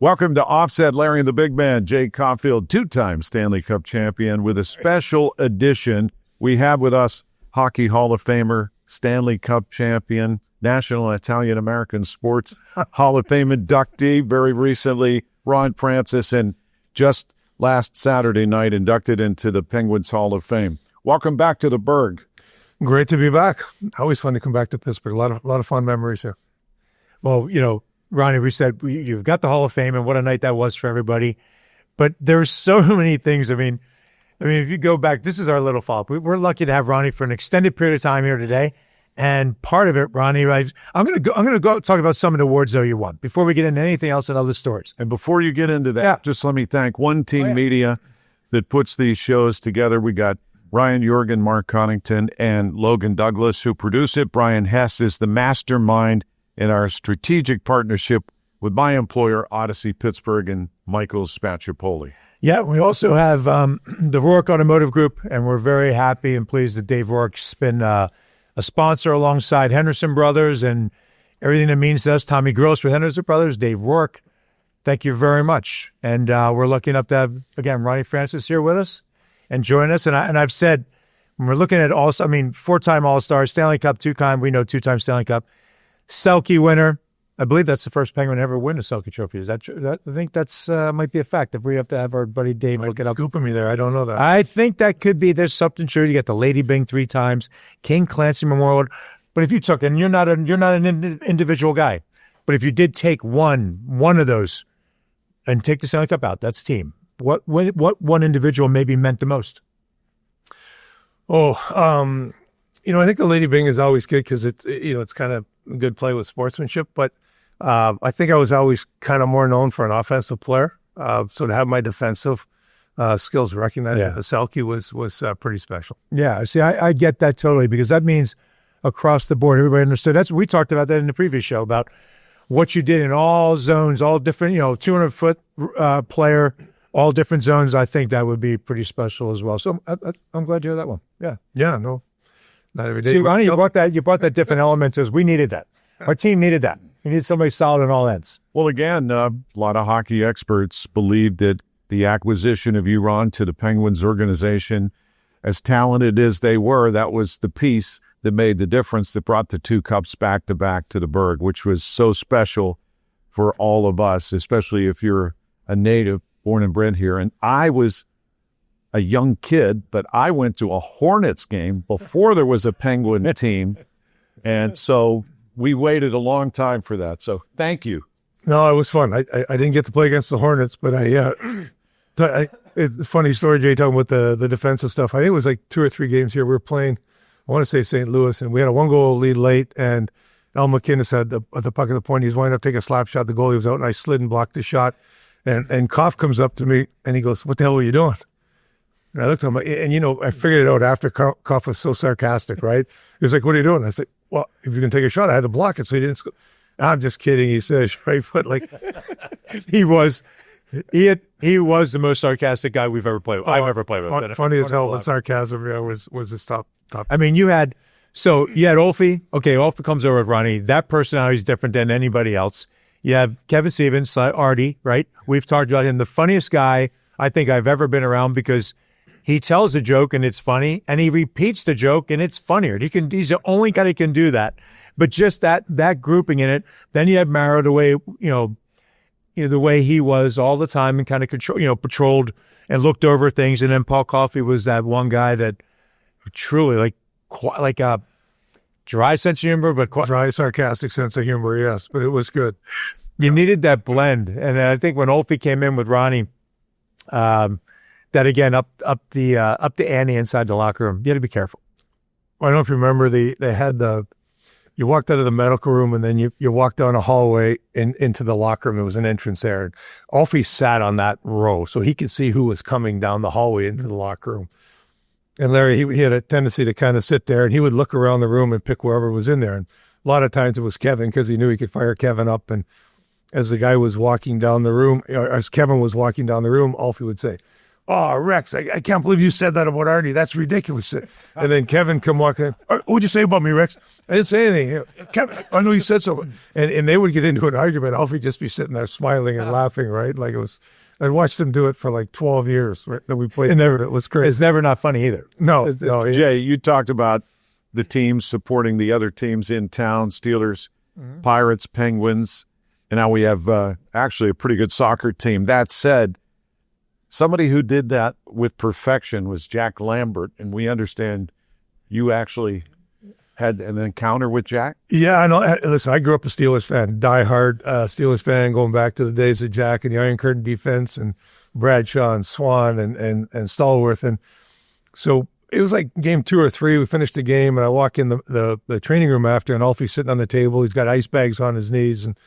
Welcome to Offset, Larry and the Big Man, Jake Caulfield, two-time Stanley Cup champion, with a special edition. We have with us Hockey Hall of Famer, Stanley Cup champion, National Italian-American Sports Hall of Fame inductee, very recently, Ron Francis, and just last Saturday night inducted into the Penguins Hall of Fame. Welcome back to the Berg. Great to be back. Always fun to come back to Pittsburgh. A lot of fun memories here. Well, you know, Ronnie, we said you've got the Hall of Fame, and what a night that was for everybody. But there's so many things. I mean, if you go back, this is our little follow-up. We're lucky to have Ronnie for an extended period of time here today. And part of it, Ronnie, I'm going to go talk about some of the awards though you won before we get into anything else and other stories. And before you get into that, just let me thank One Team Media that puts these shows together. We got Ryan Jorgen, Mark Connington, and Logan Douglas who produce it. Brian Hess is the mastermind in our strategic partnership with my employer, Odyssey Pittsburgh, and Michael Spacciapoli. Yeah, we also have the Rourke Automotive Group, and we're very happy and pleased that Dave Rourke's been a sponsor alongside Henderson Brothers and everything that means to us. Tommy Gross with Henderson Brothers, Dave Rourke, thank you very much. And we're lucky enough to have, again, Ronnie Francis here with us and join us. And I've said, when we're looking at four-time All-Star, Stanley Cup, two-time Stanley Cup, Selke winner. I believe that's the first Penguin to ever win a Selke trophy. Is that true? I think that's might be a fact. If we have to have our buddy Dave look it up. Scooping me there. I don't know that. I think that could be. There's something true. You got the Lady Bing 3 times, King Clancy Memorial. But if you took, and you're not an individual guy, but if you did take one of those and take the Stanley Cup out, that's team. What one individual maybe meant the most? I think the Lady Bing is always good because it's kind of good play with sportsmanship. But I think I was always kind of more known for an offensive player. So to have my defensive skills recognized at the Selke was pretty special. Yeah, see, I get that totally because that means across the board, everybody understood. We talked about that in the previous show about what you did in all zones, all different, 200-foot player, all different zones. I think that would be pretty special as well. So I'm glad you had that one. Yeah. Yeah, no. Not every day. See, Ronnie, you brought that different element to us. We needed that. Our team needed that. We needed somebody solid on all ends. Well, again, a lot of hockey experts believe that the acquisition of you, Ron, to the Penguins organization, as talented as they were, that was the piece that made the difference that brought the 2 cups back-to-back to the Berg, which was so special for all of us, especially if you're a native, born and bred here. And I was a young kid, but I went to a Hornets game before there was a Penguin team. And so we waited a long time for that. So thank you. No, it was fun. I didn't get to play against the Hornets, but it's a funny story, Jay, talking about the defensive stuff. I think it was like 2 or 3 games here. We were playing, I want to say St. Louis, and we had a 1-goal lead late, and Al McInnes had the puck at the point. He's winding up taking a slap shot. The goalie was out, and I slid and blocked the shot. And Coff comes up to me, and he goes, "What the hell were you doing?" And I looked at him, and I figured it out after Coff was so sarcastic, right? He was like, "What are you doing?" I said, "Well, if you're going to take a shot, I had to block it so he didn't score." I'm just kidding. He says, right foot, like he was the most sarcastic guy we've ever played with. I've ever played with. Funny as hell with sarcasm, was his top. I mean, you had Olfie. Okay, Olfie comes over with Ronnie. That personality is different than anybody else. You have Kevin Stevens, Artie, right? We've talked about him, the funniest guy I think I've ever been around because he tells a joke and it's funny, and he repeats the joke and it's funnier. He's the only guy that can do that. But just that grouping in it. Then you have Mario, the way the way he was all the time and kind of patrolled and looked over things. And then Paul Coffey was that one guy that truly like a dry sense of humor, but dry sarcastic sense of humor. Yes, but it was good. You needed that blend, and I think when Olfie came in with Ronnie, that again up the ante inside the locker room. You had to be careful. I don't know if you remember they had you walked out of the medical room and then you walked down a hallway into the locker room. There was an entrance there. And Alfie sat on that row so he could see who was coming down the hallway into the locker room. And Larry, he had a tendency to kind of sit there and he would look around the room and pick whoever was in there. And a lot of times it was Kevin because he knew he could fire Kevin up. And as the guy was walking down the room, or as Kevin was walking down the room, Alfie would say, oh, Rex, I can't believe you said that about Artie. That's ridiculous. And then Kevin come walking in. What'd you say about me, Rex? I didn't say anything. Kevin, I know you said so. And they would get into an argument. Alfie just be sitting there smiling and laughing, right? Like it was, I watched them do it for like 12 years, right? That we played. It was great. It's never not funny either. No. Jay, you talked about the teams supporting the other teams in town, Steelers, Pirates, Penguins, and now we have actually a pretty good soccer team. That said, somebody who did that with perfection was Jack Lambert, and we understand you actually had an encounter with Jack? Yeah, I know. Listen, I grew up a Steelers fan, diehard Steelers fan, going back to the days of Jack and the Iron Curtain defense and Bradshaw and Swan and Stallworth. And so it was like game 2 or 3. We finished the game, and I walk in the training room after, and Alfie's sitting on the table. He's got ice bags on his knees, and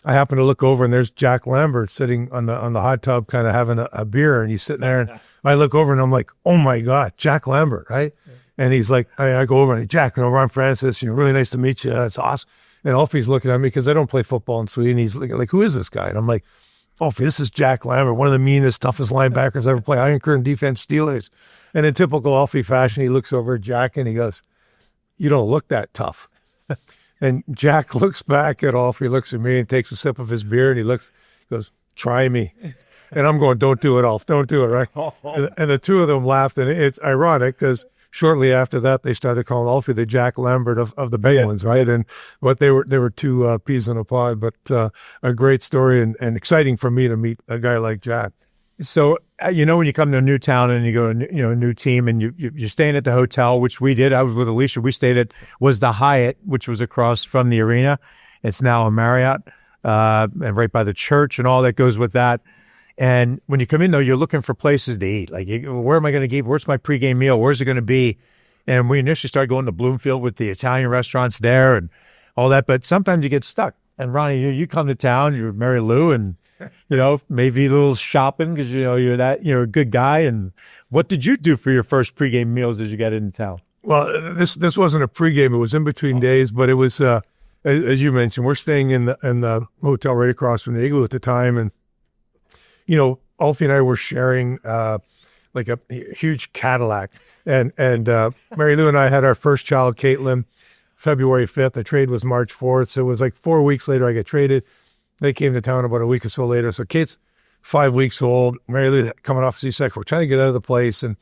I happen to look over, and there's Jack Lambert sitting on the hot tub, kind of having a beer, and he's sitting there, and I look over, and I'm like, oh my God, Jack Lambert, right? And he's like, I go over, and Jack, Ron Francis, really nice to meet you. It's awesome. And Alfie's looking at me because I don't play football in Sweden. He's like, who is this guy? And I'm like, Alfie, this is Jack Lambert, one of the meanest, toughest linebackers ever play. Iron Curtain defense, Steelers. And in typical Alfie fashion, he looks over at Jack and he goes, you don't look that tough. And Jack looks back at Alfie, looks at me and takes a sip of his beer, and he goes, try me. And I'm going, don't do it, Alf, don't do it, right? And the two of them laughed, and it's ironic because shortly after that, they started calling Alfie the Jack Lambert of the Penguins, right? And but they were two peas in a pod, but a great story and exciting for me to meet a guy like Jack. So, when you come to a new town and you go to a new team and you're staying at the hotel, which we did. I was with Alicia. We stayed at was the Hyatt, which was across from the arena. It's now a Marriott, and right by the church and all that goes with that. And when you come in, though, you're looking for places to eat. Like, where am I going to eat? Where's my pregame meal? Where's it going to be? And we initially started going to Bloomfield with the Italian restaurants there and all that. But sometimes you get stuck. And Ronnie, you come to town, you're Mary Lou, and maybe a little shopping because you're a good guy. And what did you do for your first pregame meals as you got into town? Well, this wasn't a pregame; it was in between days. But it was, as you mentioned, we're staying in the hotel right across from the Igloo at the time, and Alfie and I were sharing like a huge Cadillac, and Mary Lou and I had our first child, Caitlin, February 5th. The trade was March 4th, so it was like 4 weeks later I got traded. They came to town about a week or so later. So Kate's 5 weeks old. Mary Lou coming off C-section. We're trying to get out of the place and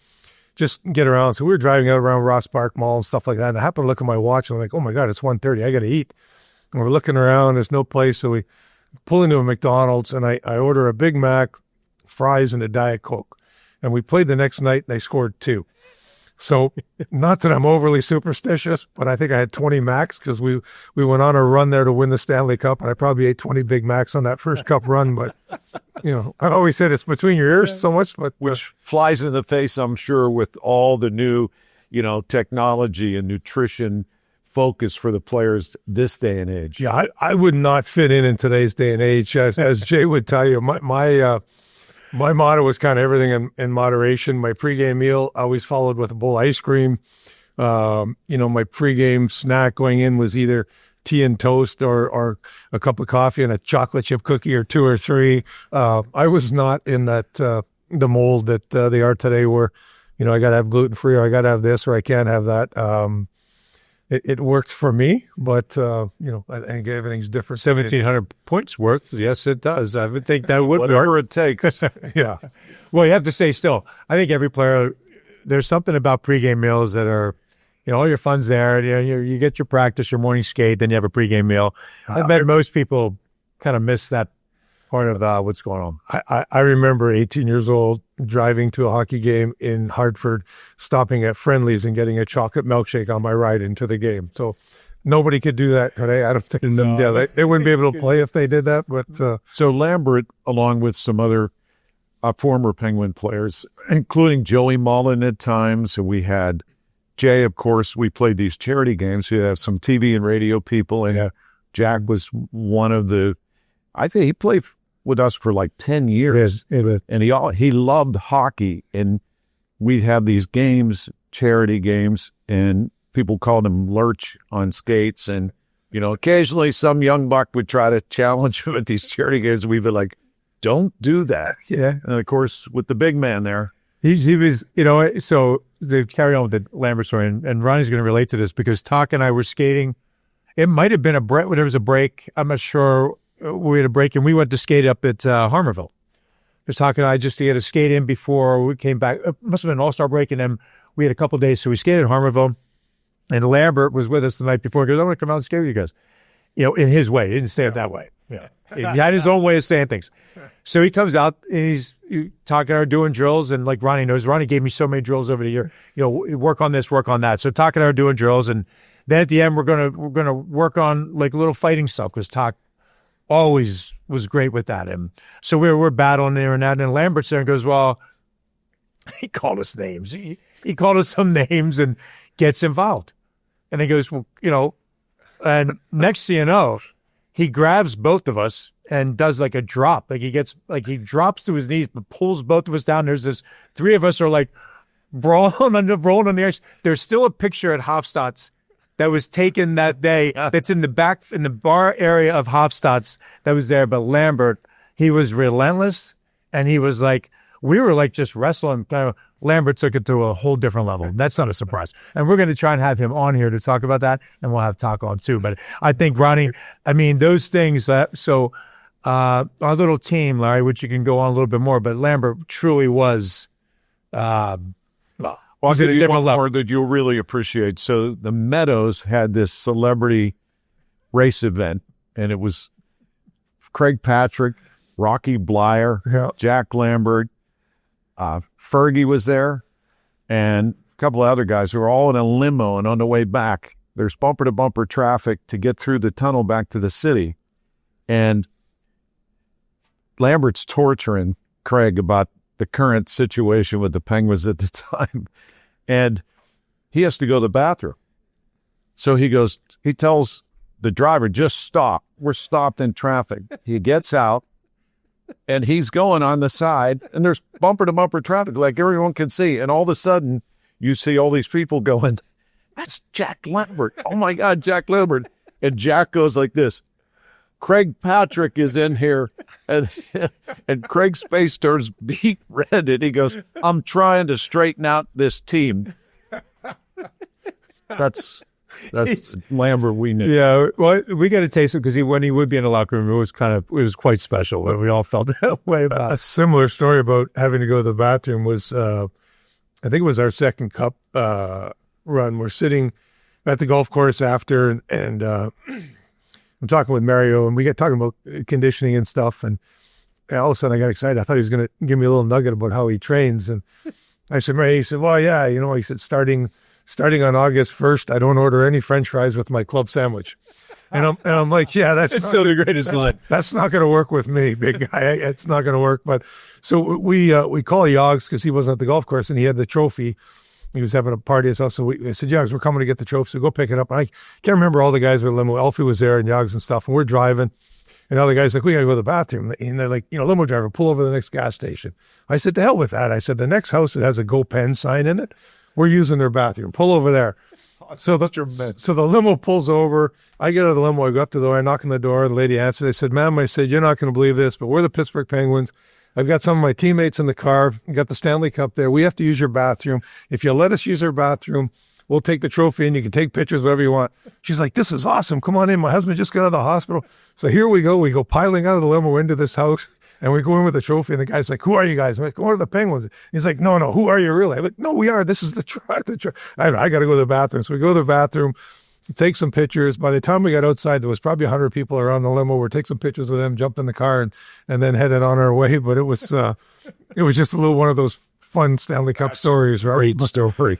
just get around. So we were driving out around Ross Park Mall and stuff like that. And I happened to look at my watch and I'm like, oh my God, it's 1:30. I got to eat. And we're looking around. There's no place. So we pull into a McDonald's and I order a Big Mac, fries, and a Diet Coke. And we played the next night and they scored 2. So not that I'm overly superstitious, but I think I had 20 Macs because we went on a run there to win the Stanley Cup, and I probably ate 20 Big Macs on that first Cup run. But, I always said it's between your ears so much. But which flies in the face, I'm sure, with all the new, technology and nutrition focus for the players this day and age. Yeah, I would not fit in today's day and age. As Jay would tell you, my motto was kind of everything in moderation. My pregame meal I always followed with a bowl of ice cream. My pregame snack going in was either tea and toast or a cup of coffee and a chocolate chip cookie or 2 or 3. I was not in that the mold that they are today where, I got to have gluten-free or I got to have this or I can't have that. It worked for me, but, I think everything's different. 1,700 points worth. Yes, it does. I would think that would whatever it takes. Yeah. Well, you have to say still, I think every player, there's something about pregame meals that are, all your fun's there. You get your practice, your morning skate, then you have a pregame meal. I bet most people kind of miss that part of what's going on. I remember 18 years old driving to a hockey game in Hartford, stopping at Friendly's and getting a chocolate milkshake on my ride into the game. So nobody could do that today. I don't think they wouldn't be able to play if they did that. But so Lambert, along with some other former Penguin players, including Joey Mullen at times, we had Jay, of course, we played these charity games. We have some TV and radio people, and Jack was one of the, I think he played with us for like 10 years. And he loved hockey. And we'd have these games, charity games, and people called him Lurch on skates. And, occasionally some young buck would try to challenge him at these charity games. We'd be like, don't do that. Yeah. And of course, with the big man there, He was, so to carry on with the Lambert story, and Ronnie's going to relate to this because Talk and I were skating. It might have been a break, there was a break. I'm not sure. We had a break, and we went to skate up at Harmerville. Because Talk and I just had to skate in before we came back. It must have been an all-star break, and then we had a couple of days, so we skated at Harmerville. And Lambert was with us the night before. He goes, I want to come out and skate with you guys. In his way. He didn't say it that way. Yeah. He had his own way of saying things. So he comes out and he's talking or doing drills, and like Ronnie knows, Ronnie gave me so many drills over the year. Work on this, work on that. So talking or doing drills, and then at the end we're gonna work on like little fighting stuff because Talk always was great with that. And so we're battling there and that. And Lambert's there and goes, well, he called us names. He called us some names and gets involved. And he goes, well, and next thing you know, he grabs both of us and does like a drop. He drops to his knees, but pulls both of us down. There's this, three of us are like rolling on the ice. There's still a picture at Hofstadt's that was taken that day. That's in the back, in the bar area of Hofstadt's that was there. But Lambert, he was relentless, and he was like, we were like just wrestling. Lambert took it to a whole different level. That's not a surprise. And we're going to try and have him on here to talk about that, and we'll have Talk on too. But I think, Ronnie, those things, our little team, Larry, which you can go on a little bit more, but Lambert truly was, I'll give you one more that you'll really appreciate. So the Meadows had this celebrity race event, and it was Craig Patrick, Rocky Blyer, Jack Lambert, Fergie was there, and a couple of other guys who were all in a limo, and on the way back, there's bumper-to-bumper traffic to get through the tunnel back to the city. And Lambert's torturing Craig about the current situation with the Penguins at the time. And he has to go to the bathroom. So he tells the driver, just stop. We're stopped in traffic. He gets out, and he's going on the side, and there's bumper-to-bumper traffic like everyone can see. And all of a sudden, you see all these people going, that's Jack Lambert. Oh, my God, Jack Lambert. And Jack goes like this. Craig Patrick is in here, and Craig's face turns beet red, and he goes, I'm trying to straighten out this team. That's Lambert we knew. Yeah, well, we got to taste it because when he would be in the locker room, it was quite special. We all felt that way about it. A similar story about having to go to the bathroom was, I think it was our second cup run. We're sitting at the golf course after, and I'm talking with Mario, and we get talking about conditioning and stuff, and all of a sudden I got excited. I thought he was going to give me a little nugget about how he trains, and I said, Mario, he said, well, yeah, he said, starting on August 1st, I don't order any French fries with my club sandwich. And I'm like, yeah, that's still the greatest line. That's not going to work with me, big guy. It's not going to work. But so we call Yogs because he wasn't at the golf course and he had the trophy. He was having a party at his house. So I said, Yogs, we're coming to get the trophy. So go pick it up. And I can't remember all the guys with limo. Elfie was there and Yogs and stuff. And we're driving. And all the guys like, we got to go to the bathroom. And they're like, limo driver, pull over to the next gas station. I said, to hell with that. I said, the next house that has a Go Pen sign in it, we're using their bathroom. Pull over there. So the limo pulls over. I get out of the limo. I go up to the door. I knock on the door. The lady answers. I said, ma'am, you're not going to believe this, but we're the Pittsburgh Penguins. I've got some of my teammates in the car. I've got the Stanley Cup there. We have to use your bathroom. If you let us use our bathroom, we'll take the trophy and you can take pictures, whatever you want. She's like, this is awesome. Come on in. My husband just got out of the hospital. So here we go. We go piling out of the limo into this house. And we go in with the trophy, and the guy's like, who are you guys? I'm like, what are the Penguins? He's like, no, who are you really? I'm like, no, we are. This is the I got to go to the bathroom. So we go to the bathroom, take some pictures. By the time we got outside, there was probably 100 people around the limo. We'll take some pictures with them, jump in the car, and then headed on our way. But it was just a little one of those fun Stanley Cup stories, right? Great story.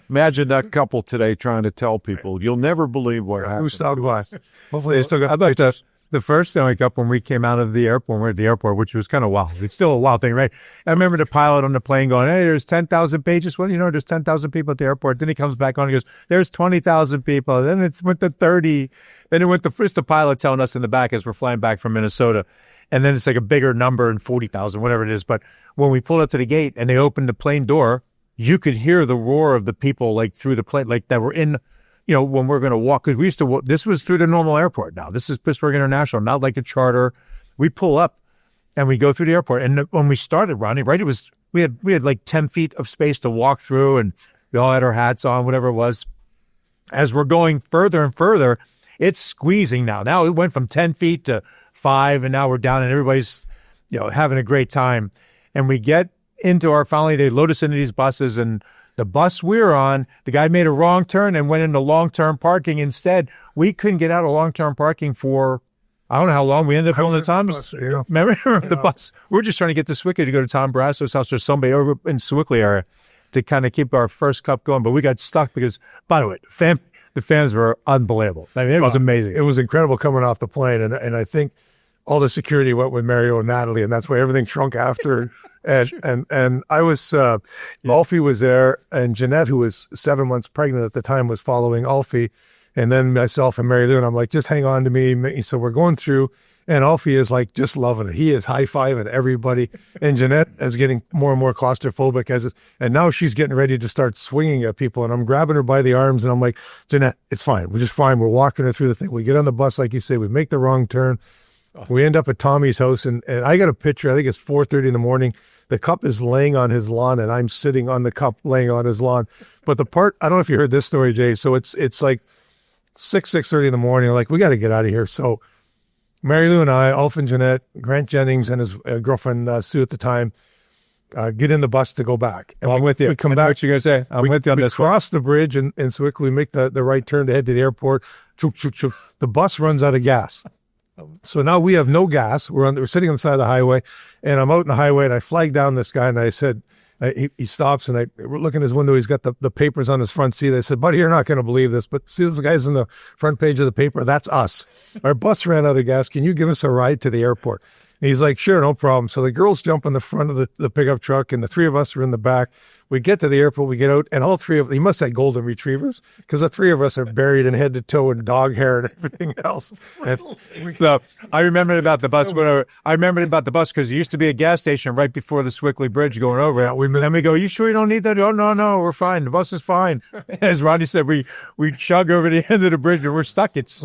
Imagine that couple today trying to tell people, you'll never believe what happened. Who stopped by? Hopefully they still got pictures. The first Stanley Cup when we came out of the airport, when we were at the airport, which was kind of wild. It's still a wild thing, right? I remember the pilot on the plane going, hey, there's 10,000 pages. Well, there's 10,000 people at the airport. Then he comes back on and goes, there's 20,000 people. Then it went to 30. Then it went to first the pilot telling us in the back as we're flying back from Minnesota. And then it's like a bigger number and 40,000, whatever it is. But when we pulled up to the gate and they opened the plane door, you could hear the roar of the people like through the plane, like that were in when we're going to walk, because we used to, this was through the normal airport now. This is Pittsburgh International, not like a charter. We pull up, and we go through the airport. And when we started, Ronnie, right, we had like 10 feet of space to walk through, and we all had our hats on, whatever it was. As we're going further and further, it's squeezing now. Now it went from 10 feet to 5, and now we're down, and everybody's, having a great time. And we get finally they load us into these buses, and the bus we were on, the guy made a wrong turn and went into long-term parking instead. We couldn't get out of long-term parking for, I don't know how long. We ended up going to Tom's. Remember the bus? We were just trying to get to Sewickley to go to Tom Barrasso's house or somebody over in Sewickley area to kind of keep our first cup going. But we got stuck because, by the way, the fans were unbelievable. I mean, it was amazing. It was incredible coming off the plane. And I think all the security went with Mario and Natalie, and that's why everything shrunk after. and I was, Alfie was there, and Jeanette, who was 7 months pregnant at the time, was following Alfie, and then myself and Mary Lou, and I'm like, just hang on to me. So we're going through, and Alfie is like just loving it. He is high-fiving everybody, and Jeanette is getting more and more claustrophobic and now she's getting ready to start swinging at people, and I'm grabbing her by the arms, and I'm like, Jeanette, it's fine. We're just fine. We're walking her through the thing. We get on the bus, like you say, we make the wrong turn. We end up at Tommy's house, and I got a picture. I think it's 4:30 in the morning. The cup is laying on his lawn, and I'm sitting on the cup laying on his lawn. But the part, I don't know if you heard this story, Jay. So it's like 6:30 in the morning. Like, we got to get out of here. So Mary Lou and I, Alf and Jeanette, Grant Jennings and his girlfriend Sue at the time, get in the bus to go back. And I'm with you. We come back. What you gonna say? I'm with you on this. We cross the bridge in Sewickley. We make the right turn to head to the airport. Chook, chook, chook. The bus runs out of gas. So now we have no gas. We're sitting on the side of the highway, and I'm out in the highway, and I flag down this guy, and I said, he stops, and we're looking at his window. He's got the papers on his front seat. I said, buddy, you're not going to believe this, but see those guys in the front page of the paper? That's us. Our bus ran out of gas. Can you give us a ride to the airport? And he's like, sure, no problem. So the girls jump in the front of the pickup truck, and the three of us are in the back. We get to the airport, we get out, and all three of them, he must have golden retrievers, because the three of us are buried in head to toe in dog hair and everything else. So I remembered about the bus. I remembered about the bus because there used to be a gas station right before the Sewickley Bridge going over. Yeah, then we go, you sure you don't need that? Oh, no, we're fine. The bus is fine. As Ronnie said, we chug over the end of the bridge, and we're stuck. It's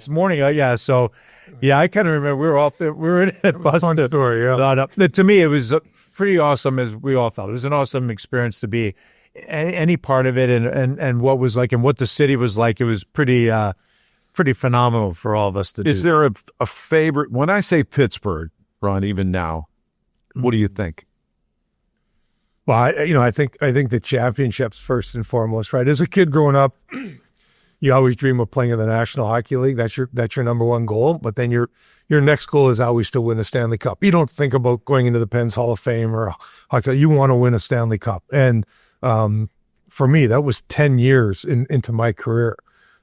morning. So, yeah, I kind of remember we were in that bus. Fun story, yeah. To me, it was pretty awesome, as we all felt. It was an awesome experience to be any part of it, and what was like, and what the city was like. It was pretty phenomenal for all of us to do. Is there a favorite? When I say Pittsburgh, Ron, even now, what do you think? Well, I think the championships first and foremost, right? As a kid growing up, you always dream of playing in the National Hockey League. That's your number one goal. But then your next goal is always to win the Stanley Cup. You don't think about going into the Penn's Hall of Fame or hockey. You want to win a Stanley Cup. And for me, that was 10 years into my career.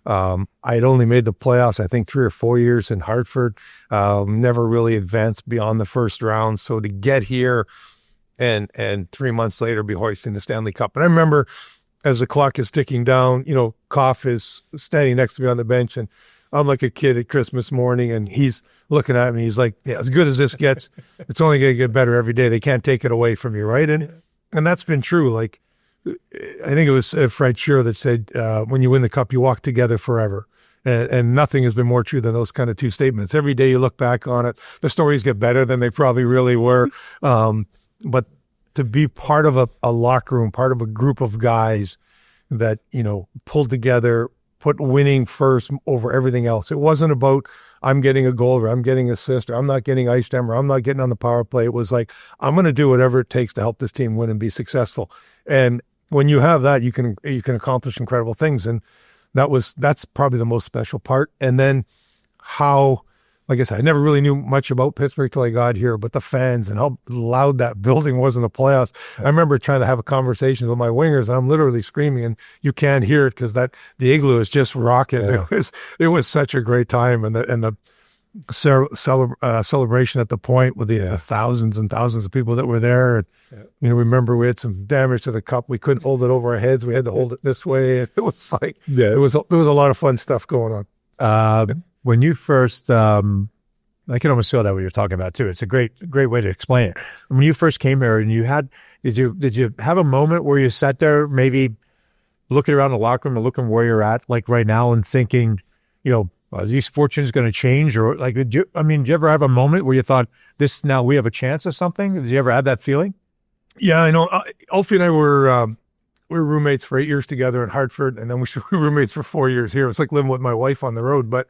I had only made the playoffs, I think, 3 or 4 years in Hartford. Never really advanced beyond the first round. So to get here and 3 months later be hoisting the Stanley Cup. And I remember as the clock is ticking down, Coffey is standing next to me on the bench, and I'm like a kid at Christmas morning, and he's looking at me. He's like, yeah, as good as this gets, it's only going to get better every day. They can't take it away from you, right? And that's been true. Like, I think it was Fred Shearer that said, when you win the cup, you walk together forever. And nothing has been more true than those kind of two statements. Every day you look back on it, the stories get better than they probably really were. But to be part of a locker room, part of a group of guys that, pulled together, put winning first over everything else. It wasn't about I'm getting a goal or I'm getting an assist or I'm not getting ice time or I'm not getting on the power play. It was like, I'm going to do whatever it takes to help this team win and be successful. And when you have that, you can accomplish incredible things. And that's probably the most special part. And then how, like I said, I never really knew much about Pittsburgh till I got here, but the fans and how loud that building was in the playoffs. I remember trying to have a conversation with my wingers, and I'm literally screaming, and you can't hear it because the igloo is just rocking. Yeah. It was such a great time, and the celebration at the point with the thousands and thousands of people that were there. And, remember we had some damage to the cup. We couldn't hold it over our heads. We had to hold it this way. And it was like, it was a lot of fun stuff going on. When you first, I can almost feel that what you're talking about too. It's a great way to explain it. When you first came here, and did you have a moment where you sat there, maybe looking around the locker room and looking where you're at, like right now, and thinking, are these fortunes going to change? Or like, did you ever have a moment where you thought, now we have a chance of something? Did you ever have that feeling? Yeah, I know. Alfie and I were roommates for 8 years together in Hartford, and then we were roommates for 4 years here. It's like living with my wife on the road. But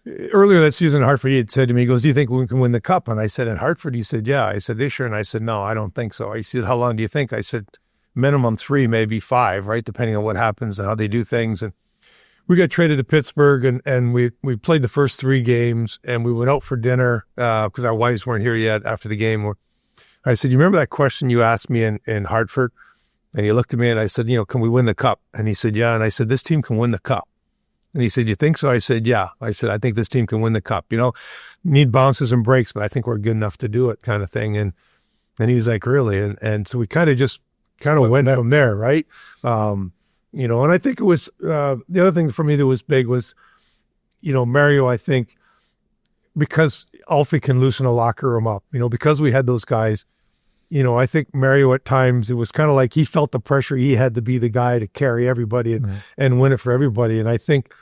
earlier that season in Hartford, he had said to me, he goes, "Do you think we can win the Cup?" And I said, "In Hartford?" He said, "Yeah." I said, "This year?" And I said, "No, I don't think so." He said, "How long do you think?" I said, "Minimum 3, maybe 5, right? Depending on what happens and how they do things." And we got traded to Pittsburgh, and we played the first 3 games, and we went out for dinner because our wives weren't here yet after the game. I said, "You remember that question you asked me in Hartford?" And he looked at me and I said, "Can we win the Cup?" And he said, "Yeah." And I said, "This team can win the Cup." And he said, "You think so?" I said, "Yeah." I said, "I think this team can win the Cup. Need bounces and breaks, but I think we're good enough to do it," kind of thing. And he was like, "Really?" And so we kind of went from there, right? And I think it was, the other thing for me that was big was, Mario, I think, because Alfie can loosen a locker room up, because we had those guys, I think Mario at times, it was kind of like he felt the pressure. He had to be the guy to carry everybody and win it for everybody. And I think,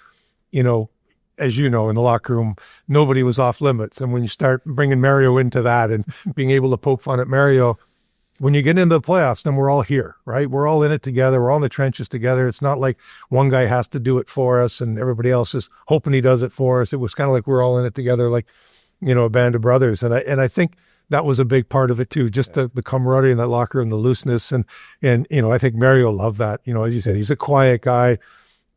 as you know, in the locker room, nobody was off limits. And when you start bringing Mario into that and being able to poke fun at Mario, when you get into the playoffs, then we're all here, right? We're all in it together. We're all in the trenches together. It's not like one guy has to do it for us and everybody else is hoping he does it for us. It was kind of like we're all in it together, like, a band of brothers. And I think that was a big part of it too, just the camaraderie in that locker and the looseness. And I think Mario loved that. As you said, he's a quiet guy,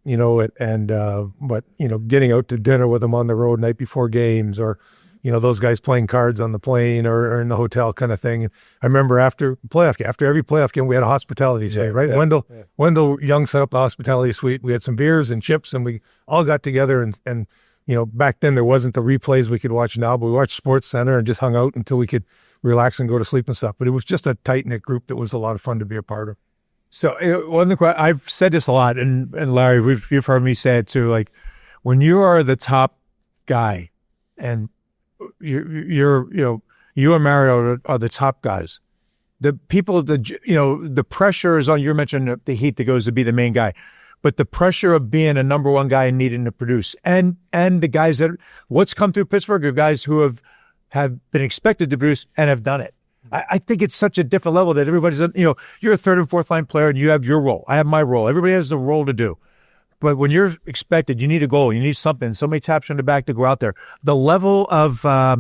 but getting out to dinner with him on the road night before games, or, those guys playing cards on the plane or in the hotel kind of thing. And I remember after every playoff game, we had a hospitality suite, right? Yeah. Wendell Young set up the hospitality suite. We had some beers and chips, and we all got together and back then there wasn't the replays we could watch now, but we watched Sports Center and just hung out until we could relax and go to sleep and stuff. But it was just a tight-knit group that was a lot of fun to be a part of. So I've said this a lot, and Larry, you've heard me say it too. Like, when you are the top guy, and you and Mario are the top guys, the people, the pressure is on. You mentioned the heat that goes to be the main guy. But the pressure of being a number one guy and needing to produce, and the guys that what's come through Pittsburgh are guys who have been expected to produce and have done it. I think it's such a different level that everybody's, you're a third and fourth line player and you have your role. I have my role. Everybody has the role to do. But when you're expected, you need a goal, you need something. Somebody taps you on the back to go out there. The level of, I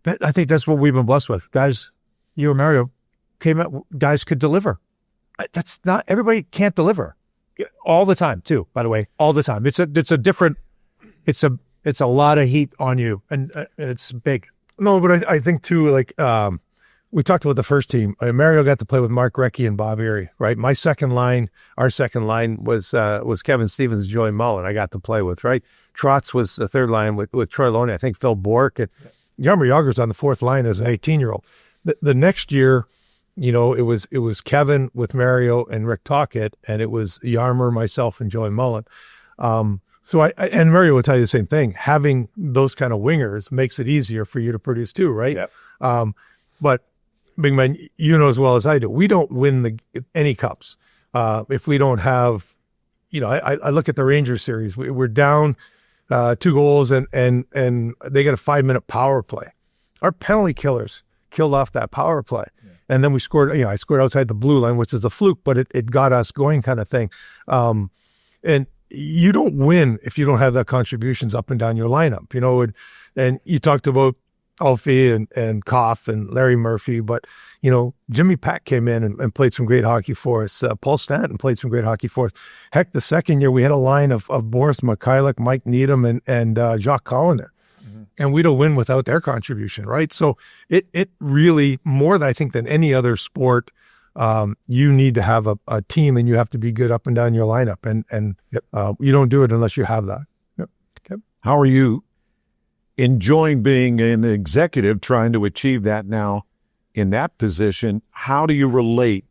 think that's what we've been blessed with. Guys, you and Mario came out, guys could deliver. That's not, everybody can't deliver. All the time, too. By the way, all the time. It's a lot of heat on you, and it's big. No, but I think too. Like we talked about the first team. Mario got to play with Mark Recchi and Bob Erie, right? Our second line was Kevin Stevens, Joey Mullen. I got to play with, right? Trotz was the third line with Troy Loney. I think Phil Bork and Jaromir Jagr's on the fourth line as an 18-year-old. The next year, it was Kevin with Mario and Rick Tocchet, and it was Jaromir, myself, and Joey Mullen. So and Mario will tell you the same thing. Having those kind of wingers makes it easier for you to produce too, right? Yep. But big man, as well as I do, we don't win any cups if we don't have. I look at the Rangers series. We're down 2 goals, and they got a 5-minute power play. Our penalty killers killed off that power play. Yeah. And then we scored, I scored outside the blue line, which is a fluke, but it got us going kind of thing. And you don't win if you don't have that contributions up and down your lineup, and you talked about Alfie and Coffey and Larry Murphy, but, Jimmy Pack came in and played some great hockey for us. Paul Stanton played some great hockey for us. Heck, the second year we had a line of Boris Mikhailuk, Mike Needham, and Jacques Colliner. And we don't win without their contribution, right? So it really, more than I think than any other sport, you need to have a team, and you have to be good up and down your lineup, and you don't do it unless you have that. Yep. Okay. How are you enjoying being an executive, trying to achieve that now in that position? How do you relate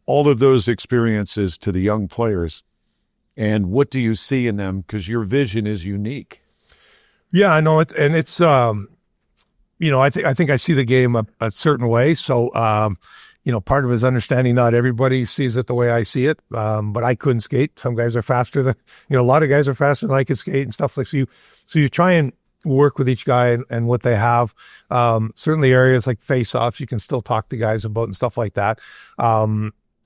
all of those experiences to the young players, and what do you see in them? Because your vision is unique. Yeah, I know it, and it's I think I see the game a certain way. So part of his understanding, not everybody sees it the way I see it, but I couldn't skate. Some guys are faster than, a lot of guys are faster than I could skate and stuff like so. You try and work with each guy and what they have. Certainly areas like face-offs, you can still talk to guys about and stuff like that.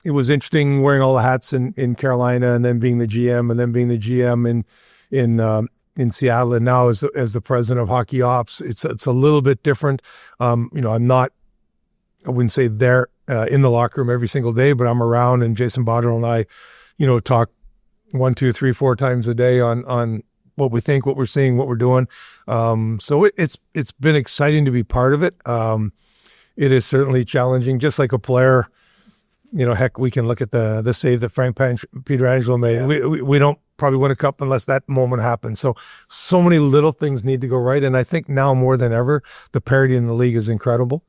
It was interesting wearing all the hats in Carolina and then being the GM and then being the GM in Seattle. And now as the president of hockey ops, it's a little bit different. I'm not, I wouldn't say there in the locker room every single day, but I'm around, and Jason Botterill and I, talk 1, 2, 3, 4 times a day on what we think, what we're seeing, what we're doing. So it's been exciting to be part of it. It is certainly challenging, just like a player. Heck, we can look at the save that Frank Pietrangelo made. Yeah. We don't probably win a cup unless that moment happens. So many little things need to go right. And I think now more than ever, the parity in the league is incredible.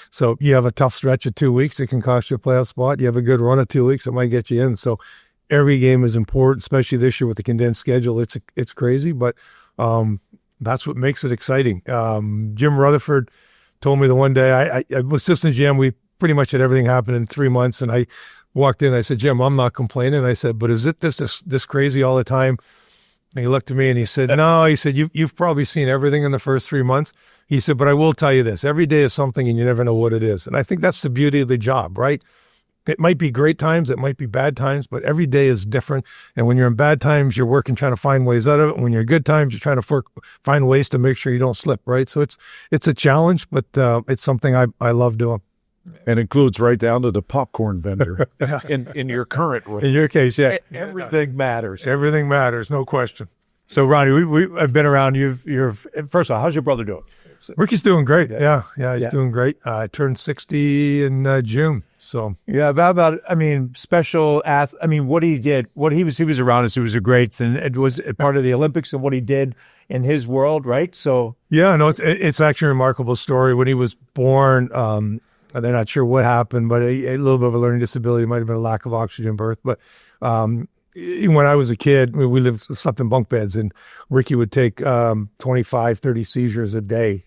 So you have a tough stretch of 2 weeks, it can cost you a playoff spot. You have a good run of 2 weeks, it might get you in. So every game is important, especially this year with the condensed schedule. It's crazy, but that's what makes it exciting. Jim Rutherford told me the one day I was assistant GM. We pretty much had everything happen in 3 months, and I walked in. I said, "Jim, I'm not complaining." I said, "But is it this crazy all the time?" And he looked at me and he said, "No." He said, "You've probably seen everything in the first 3 months." He said, "But I will tell you this: every day is something, and you never know what it is." And I think that's the beauty of the job, right? It might be great times, it might be bad times, but every day is different. And when you're in bad times, you're working, trying to find ways out of it. When you're in good times, you're trying to find ways to make sure you don't slip, right? So it's a challenge, but it's something I love doing. And includes right down to the popcorn vendor in your current role. In your case, yeah. Everything matters. Everything matters, no question. So, Ronnie, we've been around. You're first of all, how's your brother doing? Ricky's doing great. Yeah, he's doing great. I turned 60 in June. So yeah, about special what he did, he was around us. It was a great, and it was part of the Olympics and what he did in his world, right? So yeah, no, it's actually a remarkable story. When he was born, they're not sure what happened, but a little bit of a learning disability, might have been a lack of oxygen birth. But even when I was a kid, we slept in bunk beds, and Ricky would take 25, 30 seizures a day.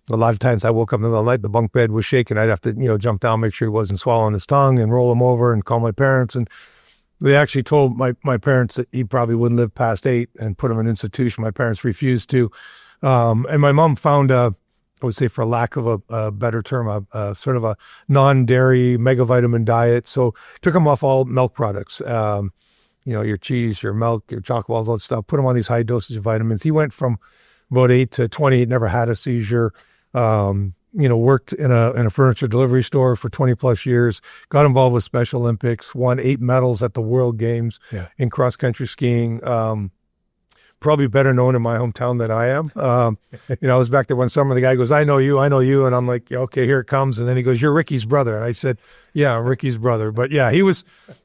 A lot of times I woke up in the middle of the night, the bunk bed was shaking. I'd have to, jump down, make sure he wasn't swallowing his tongue, and roll him over and call my parents. And they actually told my parents that he probably wouldn't live past 8 and put him in an institution. My parents refused to. And my mom found I would say, for lack of a better term, a sort of a non-dairy megavitamin diet. So took him off all milk products, your cheese, your milk, your chocolate balls, all that stuff, put him on these high dosage of vitamins. He went from about 8 to 28, never had a seizure. Worked in a furniture delivery store for 20 plus years, got involved with Special Olympics, won 8 medals at the World Games in cross country skiing. Probably better known in my hometown than I am. I was back there one summer. The guy goes, I know you. And I'm like, okay, here it comes. And then he goes, "You're Ricky's brother." And I said, "Yeah, I'm Ricky's brother." But yeah, he was,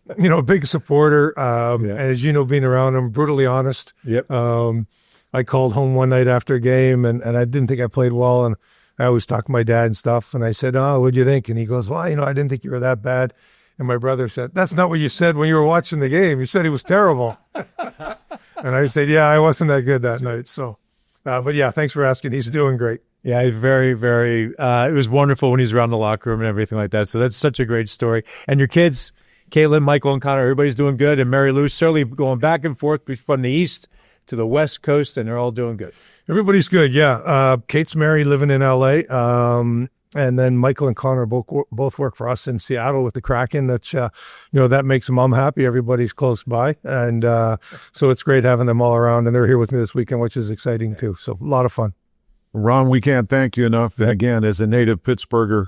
a big supporter. And as you know, being around him, brutally honest. Yep. I called home one night after a game, and I didn't think I played well. And I always talk to my dad and stuff. And I said, "Oh, what'd you think?" And he goes, "Well, I didn't think you were that bad." And my brother said, "That's not what you said when you were watching the game. You said he was terrible." And I said, "Yeah, I wasn't that good that night." So, but yeah, thanks for asking. He's doing great. Yeah, he's very, very, it was wonderful when he's around the locker room and everything like that. So that's such a great story. And your kids, Caitlin, Michael, and Connor, everybody's doing good. And Mary Lou, certainly going back and forth from the East to the West Coast, and they're all doing good. Everybody's good, yeah. Kate's married, living in L.A., and then Michael and Connor both work for us in Seattle with the Kraken. That's, that makes mom happy. Everybody's close by. And so it's great having them all around. And they're here with me this weekend, which is exciting too. So a lot of fun. Ron, we can't thank you enough. Again, as a native Pittsburgher,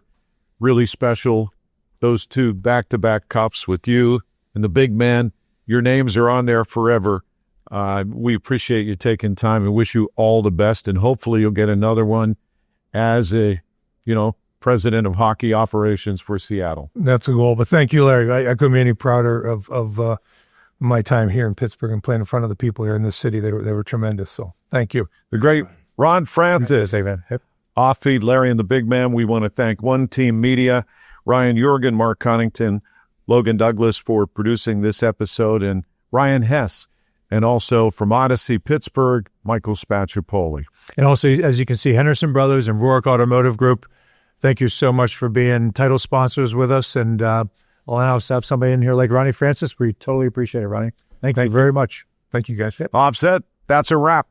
really special. Those 2 back-to-back cups with you and the big man. Your names are on there forever. We appreciate you taking time and wish you all the best. And hopefully you'll get another one as a president of hockey operations for Seattle. That's a goal. But thank you, Larry. I couldn't be any prouder of my time here in Pittsburgh and playing in front of the people here in this city. They were tremendous. So thank you. The great Ron Francis, off-feed Larry and the big man. We want to thank One Team Media, Ryan Jorgen, Mark Connington, Logan Douglas for producing this episode, and Ryan Hess. And also from Odyssey Pittsburgh, Michael Spacciapoli. And also, as you can see, Henderson Brothers and Rourke Automotive Group, Thank you so much for being title sponsors with us and allowing us to have somebody in here like Ronnie Francis. We totally appreciate it, Ronnie. Thank you very much. Thank you, guys. Offset, that's a wrap.